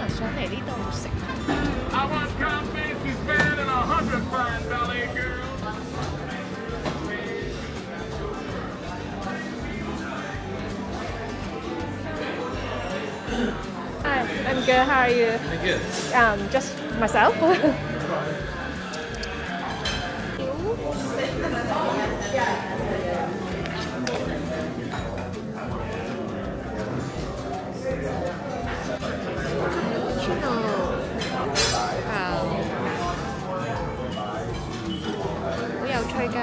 上嚟呢度食。Hi, I'm good. How are you? I'm good. Just myself.好有趣㗎。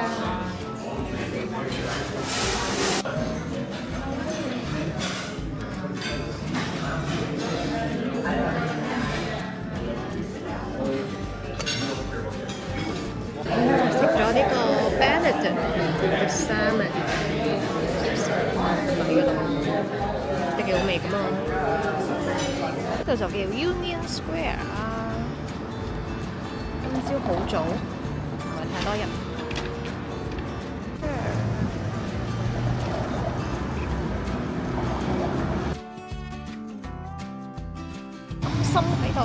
食咗呢個 Benedict salmon， 都幾好味㗎嘛。呢度就叫 Union Square 啦。今朝好早，唔係太多人。心喺度。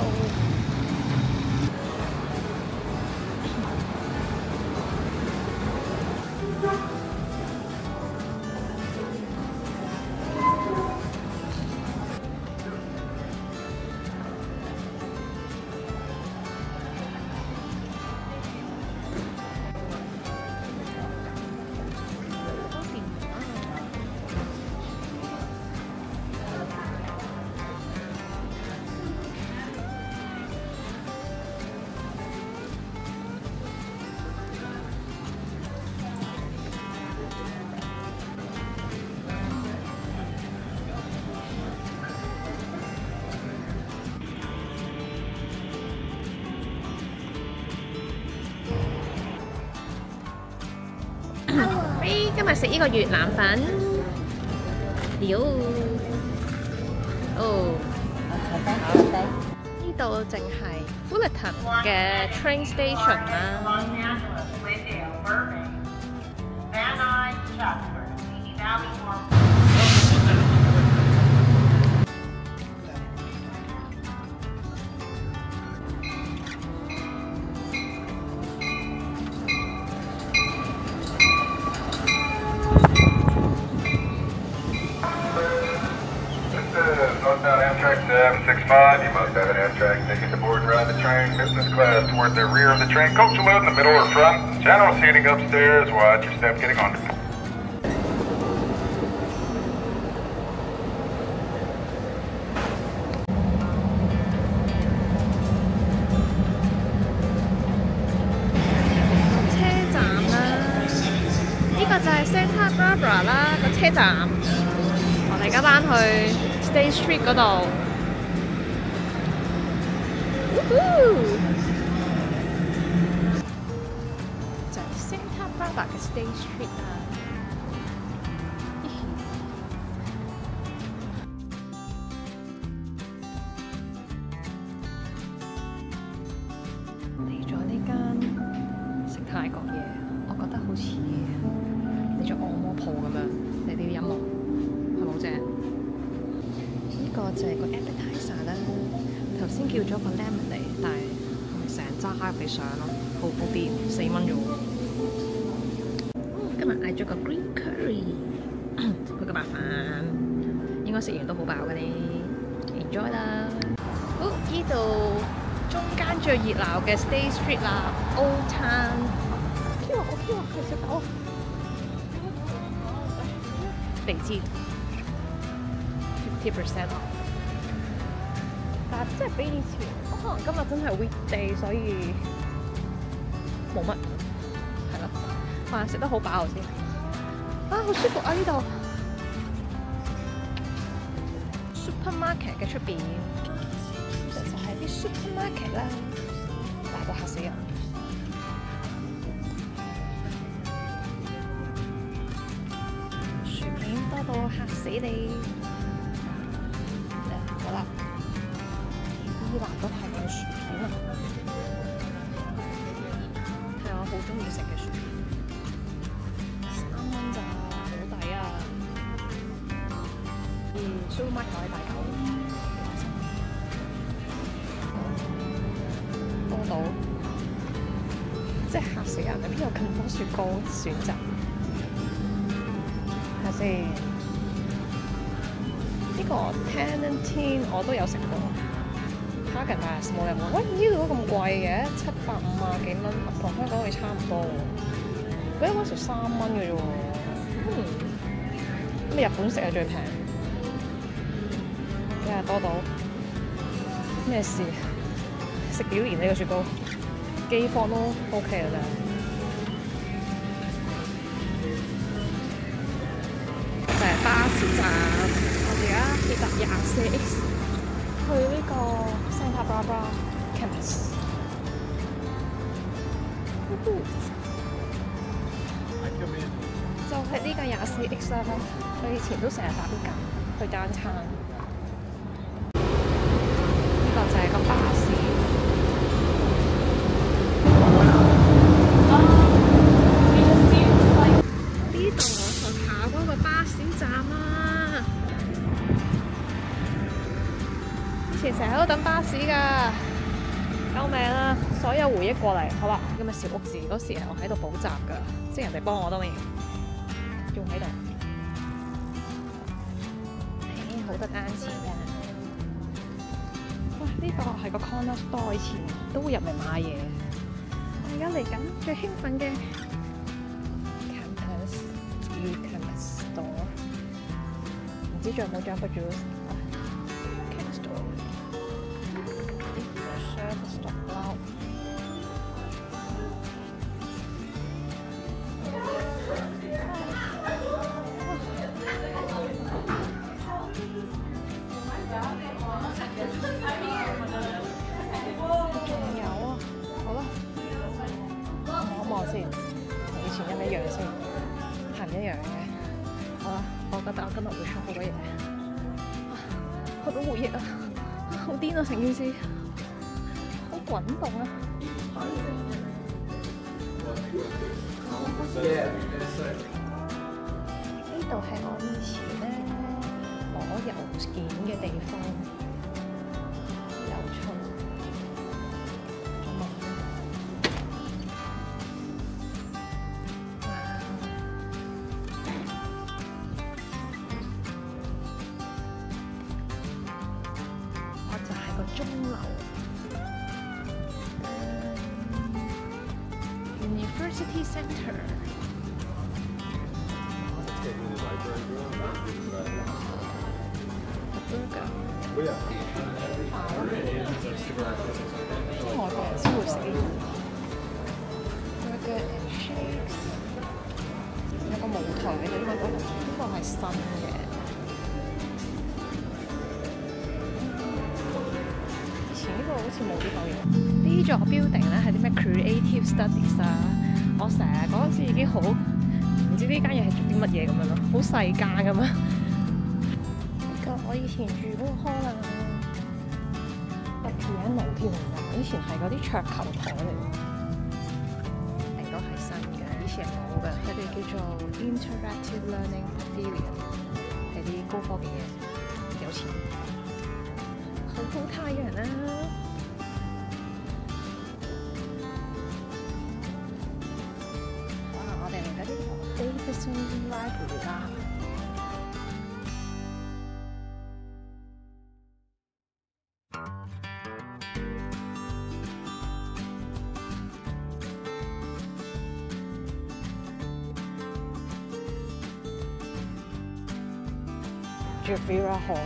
今日食呢個越南粉，屌！哦，呢度淨係 Fullerton 嘅 train station 啦。Northbound Amtrak 765, you must have an Amtrak ticket to board and ride the train. Business class toward the rear of the train. Coach will load in the middle or front. General seating upstairs. Watch your step getting on. 車站啦，呢個就係 Santa Barbara 啦個車站。我哋而家返去 State Street 嗰度，就係 Santa Barbara 嘅 State Street 啦。嚟咗呢間食泰國嘢，我覺得好似嚟咗按摩鋪咁樣，你哋要飲冇？係咪好正？呢個就係個 appetizer 啦。頭先叫咗個 lemon 嚟，但係成揸蝦俾上咯，好啲，4蚊啫喎。今日嗌咗個 green curry， 佢個白飯應該食完都好飽嘅咧 ，enjoy 啦。好，呢度中間最熱鬧嘅 State Street 啦 ，Old Town。佢食到地氈50% off。但係真係比以前，我可能今日真係 weekday， 所以冇乜，係咯，飯食得好飽先。啊，好舒服啊！呢度 supermarket 嘅出邊，其實就係啲 supermarket 啦，大到嚇死人。薯片多到嚇死你！好啦。依蘭都係有薯片啊，係我好中意食嘅薯片，3蚊咋，好抵啊！supermarket 可以買到。人，邊有咁多雪糕選擇？睇下先，呢個 Tennentine 我都有食過 ，Häagen-Dazs 冇入過。喂，呢度都咁貴嘅，750幾蚊，同香港好似差唔多喎。記得嗰時3蚊嘅啫喎。咁日本食係最平。睇下多到咩事？食幾年呢個雪糕，饑荒都 OK 啦真係。就係巴士站，我哋而家要搭24X 去呢個 Santa Barbara Campus。就係呢個24X 啦，我以前都成日搭呢架去單餐。呢個就係個巴士。呢度我學校嗰個巴士站啊！以前成日喺度等巴士㗎，救命啦！所有回憶過嚟，好啦，咁嘅小屋字嗰時我喺度補習㗎，即係人哋幫我當然。仲喺度，好得慳錢㗎！哇，呢個係個 corner store， 以前都會入嚟買嘢。我而家嚟緊最興奮嘅 campus campus store， 唔知仲有冇 Jamba Juice？campus store，service store。以前一樣先，係唔一樣嘅。好啦，我覺得我今日會出好多嘢，好多回憶啊，好癲啊成件事，好滾動啊！呢度係我以前咧攞郵件嘅地方，有趣。鐘樓 University Centre。即係外國人先會食呢啲。Burger and Shakes， 有個舞台喺度，呢個係新嘅。呢個好似冇啲咁樣。呢座 building 咧係啲咩 creative studies 啊？我成日嗰陣時已經好唔知呢間嘢係做啲乜嘢咁樣咯，好細間咁樣。呢個我以前住嗰個 hall 啊，有 piano 添啊！以前係嗰啲桌球台嚟，應該係新嘅，以前係冇嘅。佢哋叫做 interactive learning pavilion， 係啲高科技嘅，有錢。好太陽啦！哇！我哋嚟緊呢個 Davidson Library 啦。Javira Hall，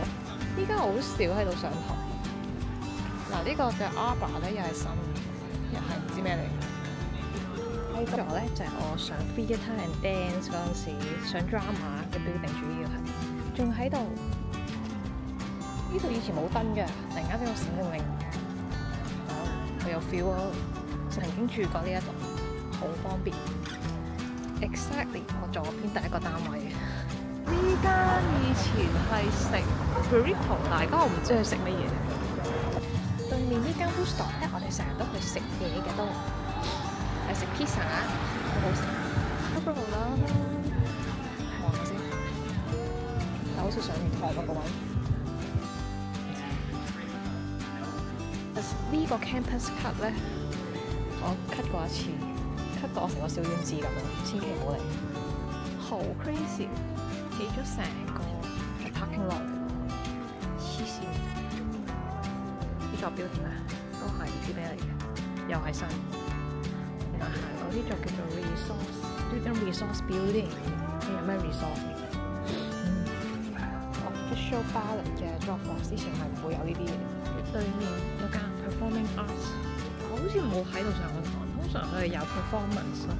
依家好少喺度上堂。嗱，呢個嘅 Arbor 咧又係新，又係唔知咩嚟。呢個咧就係我上 theatre and dance 嗰陣時上 drama 嘅 building， 主要係仲喺度。呢度以前冇燈嘅，突然間俾我閃靈靈。我有 feel 啊！曾經住過呢一度，好方便。Exactly， 我左邊第一個單位。呢間以前係食 burrito， 但係而家我唔知佢食乜嘢。對面呢間 food store 咧，我哋成日都去食嘢嘅，都係食 pizza， 好好食。不過啦，望下先，但好似上完堂嗰個位。呢個 campus cut 咧，我 cut 過一次， 7個成個小丸子咁樣，千祈唔好嚟。好 crazy， 起咗成個係 parking lot 嚟喎，黐線！呢座 building 咧都係唔知咩嚟嘅，又係新。原來行嗰啲就叫做 resource building， 你有咩 resource 嚟？official ballot 嘅 Dropbox 之前係唔會有呢啲嘢。對面有間 performing arts， 我好似冇喺度上過堂，通常佢哋有 performance 咯。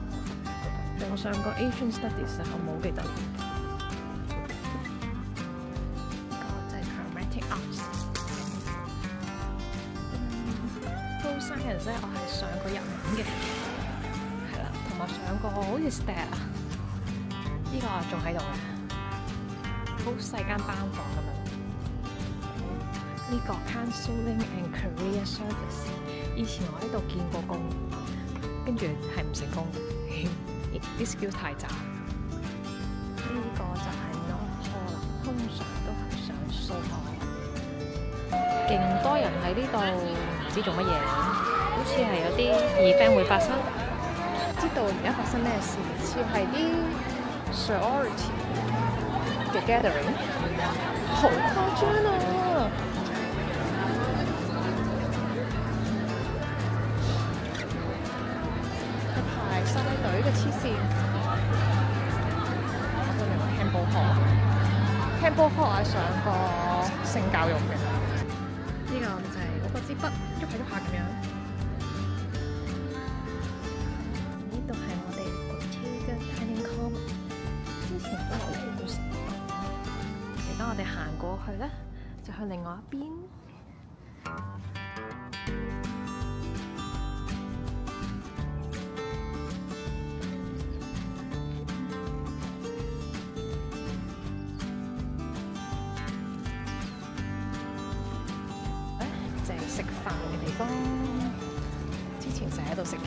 我上過 Asian Studies 時候冇記得。就係 dramatic arts。Science 咧，我係上過日文嘅，係啦，同埋上過好似 STAT 啊，呢個仲喺度嘅，好細間班房咁樣。呢個 Counseling and Career Service， 以前我喺度見過工，跟住係唔成功嘅，啲 skills 太渣。呢個就係 non-core 啦，通常都係上數學，勁多人喺呢度，唔知做乜嘢。好似係有啲 event 會發生，知道而家發生咩事？似係啲 sorority 嘅 gathering， 好誇張啊！係排晒隊嘅黐線。我嗰度 handball hall 係上過性教育嘅。呢個就係我嗰支筆喐下喐下咁樣。我哋行過去咧，就去另外一邊。就係食飯嘅地方，之前成日喺度食嘅。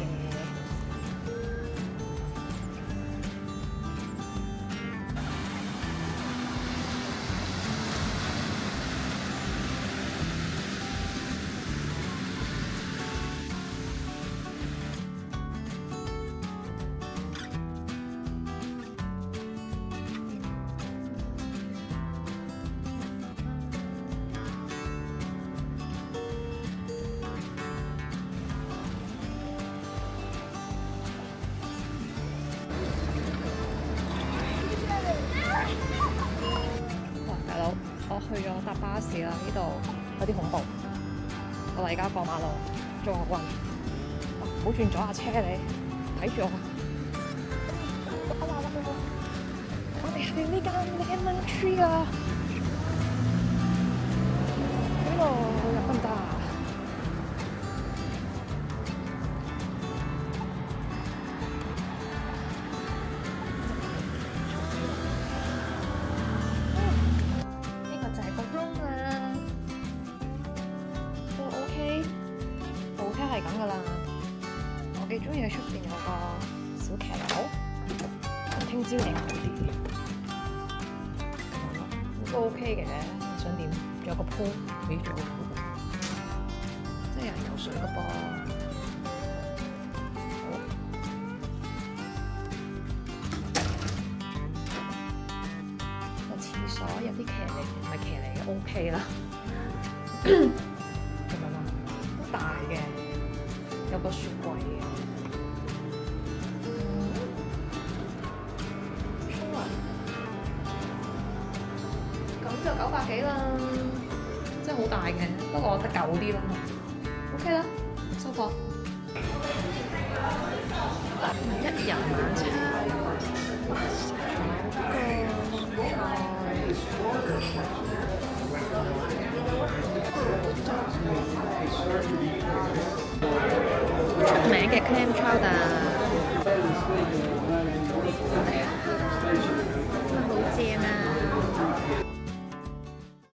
我去咗搭巴士啦，呢度有啲恐怖。我而家過馬路，做學運，唔好轉左下車你，睇住我。我哋去呢間 Lemon Tree 啊，呢度入得唔得啊？係咁噶啦，我幾中意喺出邊有個小騎樓，聽朝影好啲，都 OK 嘅。想點？仲有個鋪，仲有個鋪，即係有人游水噶噃。好，個廁所有啲騎呢，唔係騎呢嘅 OK 啦。咁樣啦，都大嘅。有個雪櫃嘅，沖涼咁就900幾啦，真係好大嘅，不過我覺得舊啲咯。OK 啦，收貨。1人晚餐，出名嘅 clam chowder。